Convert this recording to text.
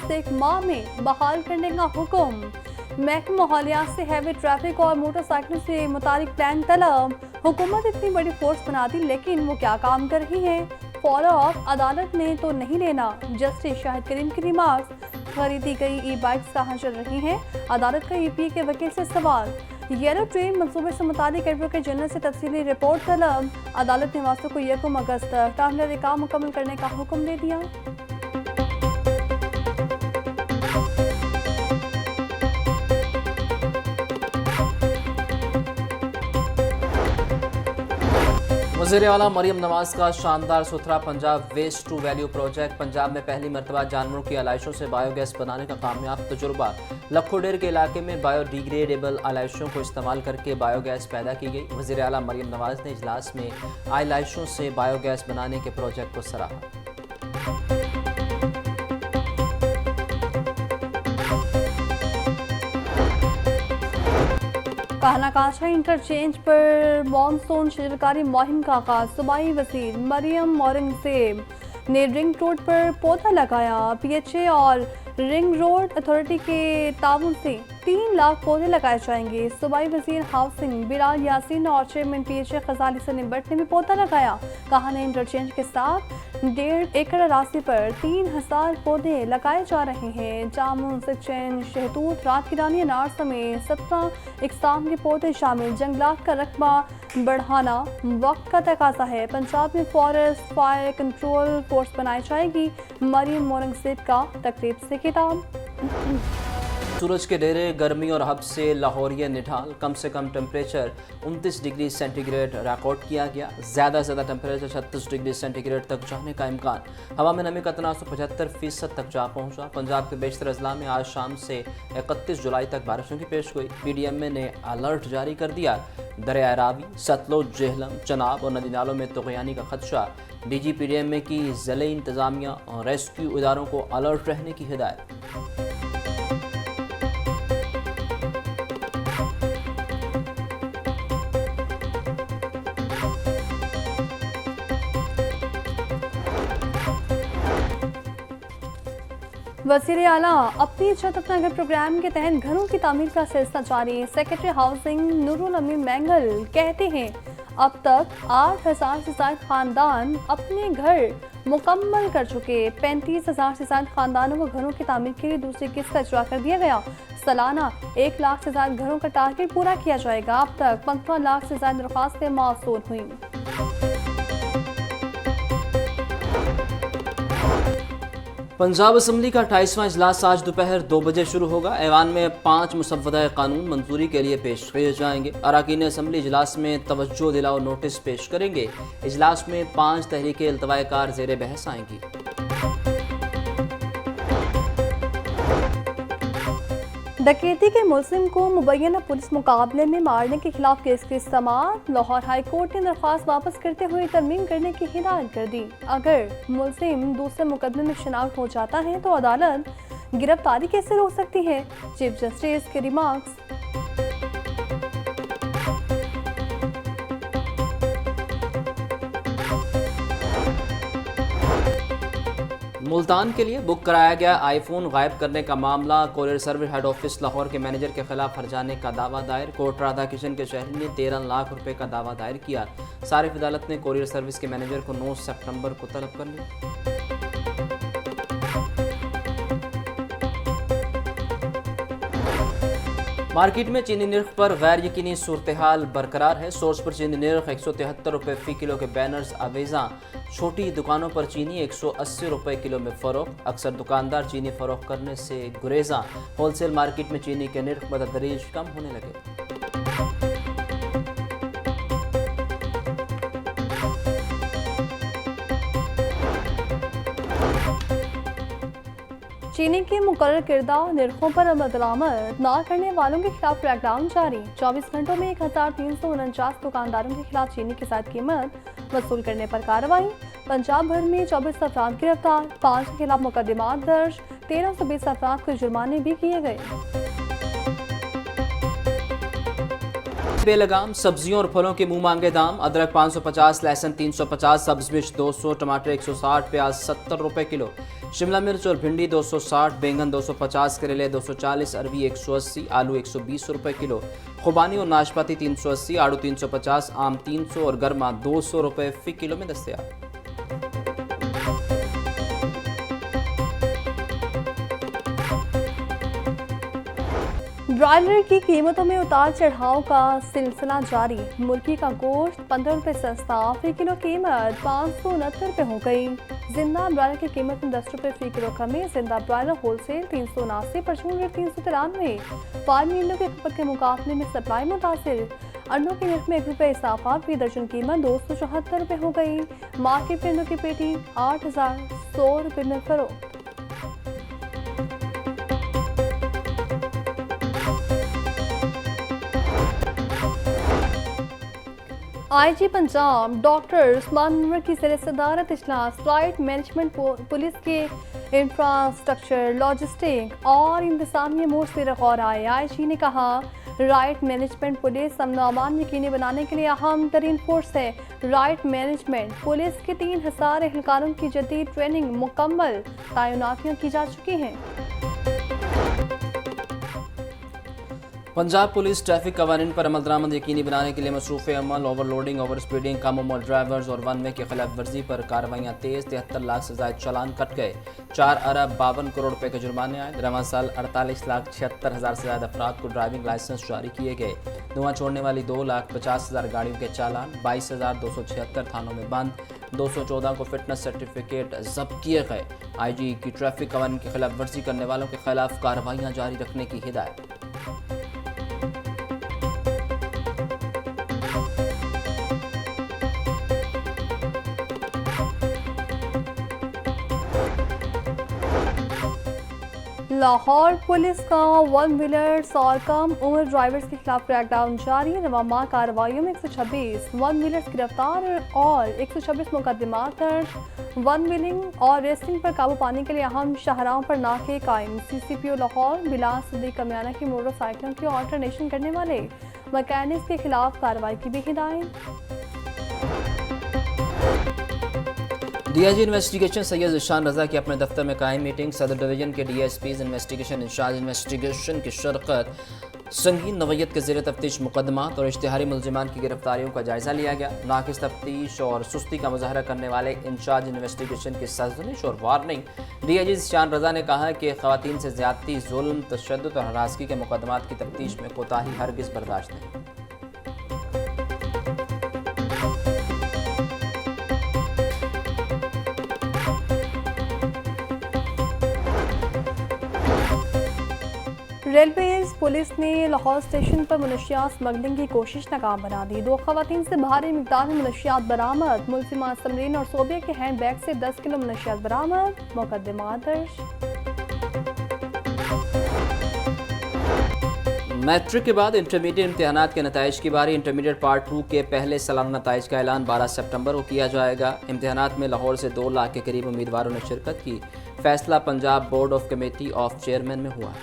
Service 1 माह में बहाल करने का हुक्म। महकमा माहौलियात से हैवी ट्रैफिक और मोटरसाइकिलों से मुतालिक प्लान तलब। हुकूमत इतनी बड़ी फोर्स बना दी, लेकिन वो क्या काम कर रही है? फॉलो अप अदालत ने तो नहीं लेना। जस्टिस शाहिद करीम की रिमार्क्स। खरीदी गई ई बाइक्स कहाँ चल रही हैं? अदालत का ईपी के वकील से सवाल। येलो ट्रेन मंसूबे से मुताबिक एडवोकेट जनरल से तफसीली रिपोर्ट तलब। अदालत ने वास्तव को 1 अगस्त तक तामीराती काम मुकम्मल करने का हुक्म दे दिया। वज़ीर आला मरियम नवाज का शानदार सुथरा Punjab waste to value project. Punjab में पहली मरतबा जानवरों की आलाइशों से बायोगैस बनाने का कामयाब तजुर्बा। लखोडेर के इलाके में बायोडिग्रेडेबल आलाइशों को इस्तेमाल करके बायोगैस पैदा की गई। वज़ीर आला मरियम नवाज ने इजलास में आलाइशों से बायोगैस बनाने के प्रोजेक्ट को सराहा। कानाकाशा इंटरचेंज पर मॉनसून शजरकारी मुहिम का आगाज। सूबाई वज़ीर मरियम औरंगजेब ने रिंग रोड पर पौधा लगाया। पीएचए और रिंग रोड अथॉरिटी के ताउन से 3 लाख पौधे लगाए जाएंगे। सूबाई वज़ीर हाउसिंग बिलाल यासीन और चेयरमैन पीएचए खजाली सलीम भट्ट ने भी पौधा लगाया। कहा ने इंटरचेंज के साथ 1.5 एकड़ रास्ते पर 3000 पौधे लगाए जा रहे हैं। जामुन, सिक्चैन, शहतूत, रात की रानी, अनार समेत 17 इकसाम के पौधे शामिल। जंगलात का रकबा बढ़ाना वक्त का तकाजा है। पंजाब में फॉरेस्ट फायर कंट्रोल फोर्स बनाई जाएगी। मरियम औरंगजेब का तकरीब से खिताब। सूरज के डेरे गर्मी और हब से लाहौरिया निढाल। कम से कम टेम्परेचर 29 डिग्री सेंटीग्रेड रिकॉर्ड किया गया। ज़्यादा से ज़्यादा टेम्परेचर 36 डिग्री सेंटीग्रेड तक जाने का इम्कान। हवा में नमी का तनाव 75% तक जा पहुंचा। पंजाब के बेशतर अजला में आज शाम से 31 जुलाई तक बारिशों की पेशगोई। PDMA ने अलर्ट जारी कर दिया। दरिया रावी, सतलुज, जेहलम, चनाब और नदी नालों में तुग़यानी का खदशा। DG PDMA की ज़िले इंतज़ामिया और रेस्क्यू इदारों को अलर्ट रहने की हिदायत। वज़ीर आला अपनी छत अपना घर प्रोग्राम के तहत घरों की तामीर का सिलसिला जारी। सेक्रेटरी हाउसिंग नूरुल अमीन मैंगल कहते हैं अब तक 8000 से ज़्यादा खानदान अपने घर मुकम्मल कर चुके। 35,000 से ज़्यादा खानदानों को घरों की तामीर के लिए दूसरी किस्त का इजरा कर दिया गया। सालाना 1 लाख से ज़्यादा घरों का टारगेट पूरा किया जाएगा। अब तक 15 लाख से ज़्यादा दरख्वास्तें मौसूल हुई। पंजाब असम्बली का 28वां इजलास आज दोपहर 2 बजे शुरू होगा। ऐवान में 5 मुसव्वदा कानून मंजूरी के लिए पेश किए जाएंगे। अरकान असम्बली इजलास में तवज्जो दिलाओ नोटिस पेश करेंगे। इजलास में 5 तहरीकें इल्तवाए कार ज़ेरे बहस आएंगी। डकैती के मुलजिम को मुबैना पुलिस मुकाबले में मारने के खिलाफ केस की समाअत। लाहौर हाई कोर्ट ने दरख्वास्त वापस करते हुए तरमीम करने की हिदायत कर दी। अगर मुलजिम दूसरे मुकदमे में शनाख्त हो जाता है तो अदालत गिरफ्तारी कैसे रोक सकती है? चीफ जस्टिस के रिमार्क्स। मुल्तान के लिए बुक कराया गया आईफोन गायब करने का मामला। Courier service head office Lahore के मैनेजर के खिलाफ हर्जाने का दावा दायर। कोर्ट राधा किशन के शहरी ने 13 लाख रुपए का दावा दायर किया। सारिफ अदालत ने कोरियर सर्विस के मैनेजर को 9 सितंबर को तलब कर लिया। मार्केट में चीनी निर्ख पर गैर यकीनी सूरत हाल बरकरार है। सोर्स पर चीनी निर्ख 173 रुपये फ़ी किलो के बैनर्स अवेजा। छोटी दुकानों पर चीनी 180 रुपये किलो में फ़रोख्त। अक्सर दुकानदार चीनी फ़रोख्त करने से गुरेजा। होलसेल मार्केट में चीनी के निर्ख बतदरीज कम होने लगे। चीनी के मुकर्रर किरदा निर्खों पर अमल दरामद न करने वालों के खिलाफ क्रैकडाउन जारी। 24 घंटों में 1349 दुकानदारों के खिलाफ चीनी की ज़ायद कीमत वसूल करने पर कार्रवाई। पंजाब भर में 24 अफराद गिरफ्तार। 5 के खिलाफ मुकदमात दर्ज। 1320 अफराद को जुर्माने भी किए गए। बेलगाम सब्जियों और फलों के मुंह मांगे दाम। अदरक 550, लहसुन 350, सब्ज मिर्च 200, टमाटर 160, प्याज 70 रुपए किलो, शिमला मिर्च और भिंडी 260, बैंगन 250, करेले 240, अरवी 180, आलू 120 रुपए किलो, खुबानी और नाशपाती 380, आड़ू 350, आम 300 और गर्मा 200 रुपए फी किलो में दस्तयाब। ब्रॉयलर की कीमतों में उतार चढ़ाव का सिलसिला जारी। मुर्गी का गोश्त 15 रुपये सस्ता, फी किलो कीमत 569 रुपये हो गई। जिंदा ब्रॉयलर की कीमत में 10 रुपये फी किलो कमी। जिंदा ब्रॉयलर होलसेल 379, परचून रेट 393। फार्मी अंडों की खपत के मुकाबले में सप्लाई मुतासिर। अंडों की रेट में 1 रुपये इजाफा, फी दर्जन कीमत 274 रुपये हो गई। मार्केट में अंडों की पेटी 8100 रुपये में फरोख्त। आईजी पंजाब डॉक्टर उस्मान अनवर की ज़ेर-ए-सदारत इजलास राइट मैनेजमेंट पुलिस के इंफ्रास्ट्रक्चर, लॉजिस्टिक और इंतजामिया मोड से गौर आए। आईजी ने कहा, राइट मैनेजमेंट पुलिस अमन अमान यकीनी बनाने के लिए अहम तरीन फोर्स है। राइट मैनेजमेंट पुलिस के 3000 एहलकारों की जदीद ट्रेनिंग मुकम्मल, तैनातियाँ की जा चुकी हैं। पंजाब पुलिस ट्रैफिक कवानीन पर अमल दरामद यकीनी बनाने के लिए मसरूफ़ अमल, ओवरलोडिंग, ओवर स्पीडिंग, कम उम्र ड्राइवर्स और वन वे की खिलाफ वर्जी पर कार्रवाइयाँ तेज़। 73 लाख से ज़ायद चालान कट गए। 4 अरब 52 करोड़ रुपए के जुर्माने आए। रवां साल 48,76,000 से ज़्यादा अफराद को ड्राइविंग लाइसेंस जारी किए गए। धुआं छोड़ने वाली 2,50,000 गाड़ियों के चालान, 22,276 थानों में बंद, 214 को फिटनेस सर्टिफिकेट जब्त किए गए। IG की ट्रैफिक कवानीन की खिलाफ वर्जी करने वालों के खिलाफ कार्रवाइयाँ जारी रखने की हिदायत। लाहौर पुलिस का वन व्हीलर्स और कम उम्र ड्राइवर्स के खिलाफ क्रैकडाउन जारी। रवामा कार्रवाइयों में 126 वन व्हीलर्स गिरफ्तार और 126 मुकदमात दर्ज। वन व्हीलिंग और रेसिंग पर काबू पाने के लिए अहम शाहराहों पर नाके कायम। CCPO लाहौर बिलास सदीक कमियाना की मोटरसाइकिलों की ऑल्टरनेशन करने वाले मैकेनिक्स के खिलाफ कार्रवाई की भी हिदायत। DIG इन्वेस्टिगेशन सैयद ज़ीशान रज़ा की अपने दफ्तर में कायम मीटिंग। सदर डिवीजन के DSPs इन्वेस्टिगेशन इंचार्ज इन्वेस्टिगेशन की शरकत। संगीन नवैयत के ज़ेर तफ्तीश मुकदमात और इश्तिहारी मुलजिमान की गिरफ्तारियों का जायज़ा लिया गया। नाकिस तफ्तीश और सुस्ती का मुजाहरा करने वाले इंचार्ज इन्वेस्टिगेशन की सरजनिश और वार्निंग। DIG ज़ीशान रज़ा ने कहा कि ख़वातीन से ज़्यादती, जुल्म, तशद्दुद और हरासगी के मुकदमात की तफ्तीश में कोताही हरगिज़ बर्दाश्त नहीं। रेलवेज पुलिस ने लाहौर स्टेशन पर मनशियात स्मगलिंग की कोशिश नाकाम बना दी। 2 खवातीन से भारी मिकदार में मनशियात बरामद। मुलजिमा समरीन और सोबिया के हैंड बैग से 10 किलो मनशियात बरामद। मुकदमा दर्ज। मैट्रिक के बाद इंटरमीडिएट इम्तिहानात के नताइज की बारी। इंटरमीडिएट पार्ट 2 के पहले सालाना नताइज का ऐलान 12 सितंबर को किया जाएगा। इम्तिहानात में लाहौर से 2 लाख के करीब उम्मीदवारों ने शिरकत की। फैसला Punjab board of committee of chairman में हुआ।